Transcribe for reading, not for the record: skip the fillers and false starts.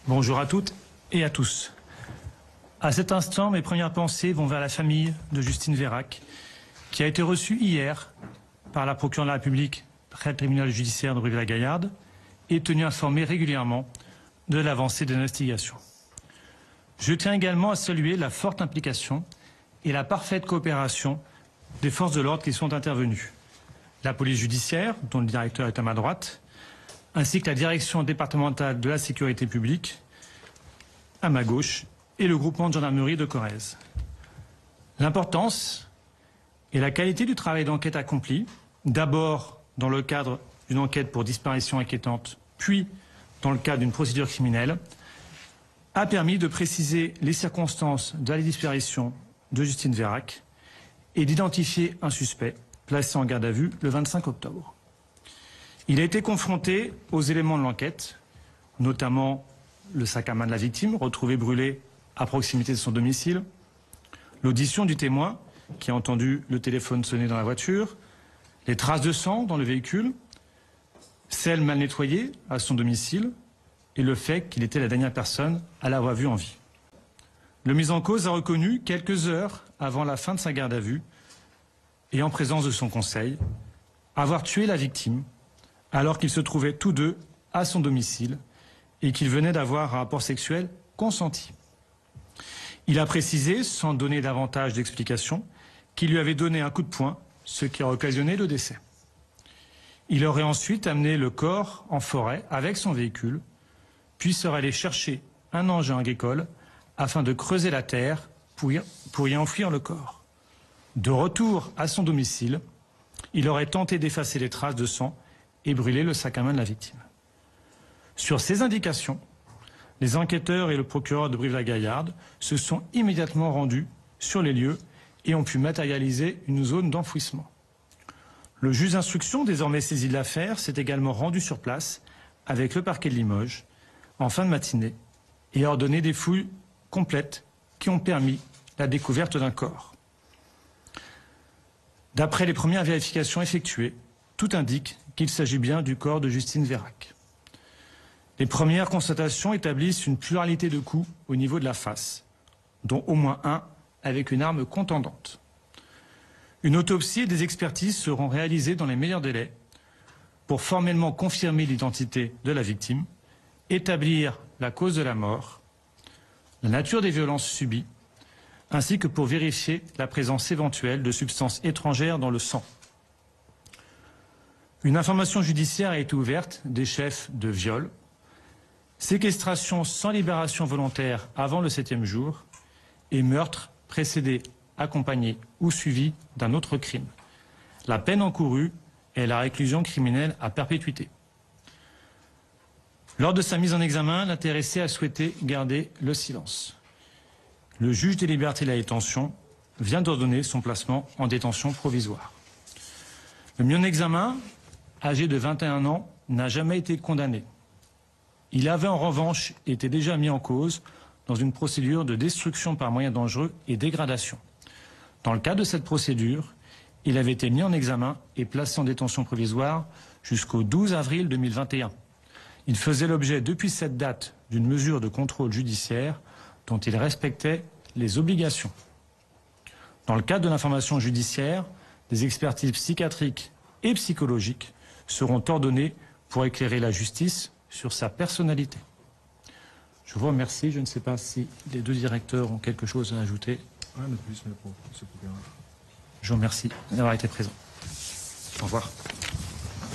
Bonjour à toutes et à tous. À cet instant, mes premières pensées vont vers la famille de Justine Vérac, qui a été reçue hier par la procureure de la République près le tribunal judiciaire de Brive-la-Gaillarde et tenue informée régulièrement de l'avancée de l'investigation. Je tiens également à saluer la forte implication et la parfaite coopération des forces de l'ordre qui sont intervenues. La police judiciaire, dont le directeur est à ma droite, ainsi que la direction départementale de la sécurité publique, à ma gauche, et le groupement de gendarmerie de Corrèze. L'importance et la qualité du travail d'enquête accompli, d'abord dans le cadre d'une enquête pour disparition inquiétante, puis dans le cadre d'une procédure criminelle, a permis de préciser les circonstances de la disparition de Justine Vérac et d'identifier un suspect placé en garde à vue le 25 octobre. Il a été confronté aux éléments de l'enquête, notamment le sac à main de la victime, retrouvé brûlé à proximité de son domicile, l'audition du témoin qui a entendu le téléphone sonner dans la voiture, les traces de sang dans le véhicule, celles mal nettoyées à son domicile et le fait qu'il était la dernière personne à l'avoir vue en vie. Le mis en cause a reconnu, quelques heures avant la fin de sa garde à vue et en présence de son conseil, avoir tué la victime alors qu'ils se trouvaient tous deux à son domicile et qu'ils venaient d'avoir un rapport sexuel consenti. Il a précisé, sans donner davantage d'explications, qu'il lui avait donné un coup de poing, ce qui a occasionné le décès. Il aurait ensuite amené le corps en forêt avec son véhicule, puis serait allé chercher un engin agricole afin de creuser la terre pour y enfouir le corps. De retour à son domicile, il aurait tenté d'effacer les traces de sang et brûler le sac à main de la victime. Sur ces indications, les enquêteurs et le procureur de Brive-la-Gaillarde se sont immédiatement rendus sur les lieux et ont pu matérialiser une zone d'enfouissement. Le juge d'instruction, désormais saisi de l'affaire, s'est également rendu sur place avec le parquet de Limoges en fin de matinée et a ordonné des fouilles complètes qui ont permis la découverte d'un corps. D'après les premières vérifications effectuées, tout indique qu'il s'agit bien du corps de Justine Vérac. Les premières constatations établissent une pluralité de coups au niveau de la face, dont au moins un avec une arme contondante. Une autopsie et des expertises seront réalisées dans les meilleurs délais pour formellement confirmer l'identité de la victime, établir la cause de la mort, la nature des violences subies, ainsi que pour vérifier la présence éventuelle de substances étrangères dans le sang. Une information judiciaire a été ouverte des chefs de viol, séquestration sans libération volontaire avant le 7e jour et meurtre précédé, accompagné ou suivi d'un autre crime. La peine encourue est la réclusion criminelle à perpétuité. Lors de sa mise en examen, l'intéressé a souhaité garder le silence. Le juge des libertés et de la détention vient d'ordonner son placement en détention provisoire. Le mis en examen, âgé de 21 ans, n'a jamais été condamné. Il avait en revanche été déjà mis en cause dans une procédure de destruction par moyens dangereux et dégradation. Dans le cadre de cette procédure, il avait été mis en examen et placé en détention provisoire jusqu'au 12 avril 2021. Il faisait l'objet depuis cette date d'une mesure de contrôle judiciaire dont il respectait les obligations. Dans le cadre de l'information judiciaire, des expertises psychiatriques et psychologiques seront ordonnées pour éclairer la justice sur sa personnalité. Je vous remercie. Je ne sais pas si les deux directeurs ont quelque chose à ajouter. Rien de plus, mais pour ce programme. Je vous remercie d'avoir été présent. Au revoir.